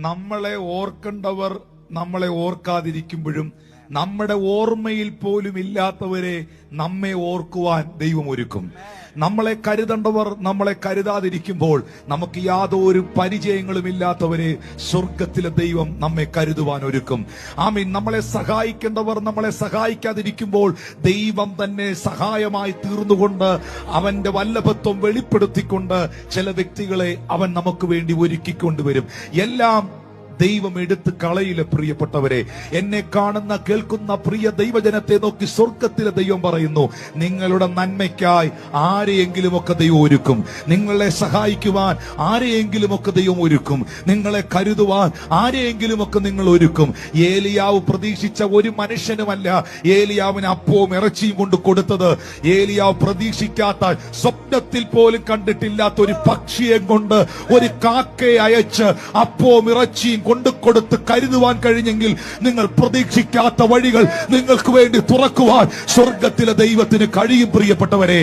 നമ്മളെ ഓർക്കേണ്ടവർ നമ്മളെ ഓർക്കാതിരിക്കുമ്പോഴും നമ്മുടെ ഓർമ്മയിൽ പോലും ഇല്ലാത്തവരെ നമ്മെ ഓർക്കുവാൻ ദൈവം ഒരുക്കും. നമ്മളെ കരുതേണ്ടവർ നമ്മളെ കരുതാതിരിക്കുമ്പോൾ നമുക്ക് യാതൊരു പരിചയങ്ങളും ഇല്ലാത്തവരെ സ്വർഗത്തിലെ ദൈവം നമ്മെ കരുതുവാൻ ഒരുക്കും. ആമീൻ. നമ്മളെ സഹായിക്കേണ്ടവർ നമ്മളെ സഹായിക്കാതിരിക്കുമ്പോൾ ദൈവം തന്നെ സഹായമായി തീർന്നുകൊണ്ട് അവന്റെ വല്ലഭത്വം വെളിപ്പെടുത്തിക്കൊണ്ട് ചില വ്യക്തികളെ അവൻ നമുക്ക് വേണ്ടി ഒരുക്കിക്കൊണ്ടുവരും. എല്ലാം ദൈവം എടുത്ത് കളയിലെ. പ്രിയപ്പെട്ടവരെ, എന്നെ കാണുന്ന കേൾക്കുന്ന പ്രിയ ദൈവജനത്തെ നോക്കി സ്വർഗത്തിലെ ദൈവം പറയുന്നു, നിങ്ങളുടെ നന്മയ്ക്കായി ആരെയെങ്കിലുമൊക്കെ ദൈവം ഒരുക്കും. നിങ്ങളെ സഹായിക്കുവാൻ ആരെയെങ്കിലുമൊക്കെ ദൈവം ഒരുക്കും. നിങ്ങളെ കരുതുവാൻ ആരെയെങ്കിലുമൊക്കെ നിങ്ങൾ ഒരുക്കും. ഏലിയാവ് പ്രതീക്ഷിച്ച ഒരു മനുഷ്യനുമല്ല ഏലിയാവിന് അപ്പവും ഇറച്ചിയും കൊണ്ട് കൊടുത്തത്. ഏലിയാവ് പ്രതീക്ഷിക്കാത്ത, സ്വപ്നത്തിൽ പോലും കണ്ടിട്ടില്ലാത്ത ഒരു പക്ഷിയെ കൊണ്ട്, ഒരു കാക്കയെ അയച്ച് അപ്പവും ഇറച്ചിയും കൊണ്ടുകൊടുത്ത് കരുതുവാൻ കഴിഞ്ഞെങ്കിൽ നിങ്ങൾ പ്രതീക്ഷിക്കാത്ത വഴികൾ നിങ്ങൾക്ക് വേണ്ടി തുറക്കുവാൻ സ്വർഗത്തിലെ ദൈവത്തിന് കഴിയും. പ്രിയപ്പെട്ടവരെ,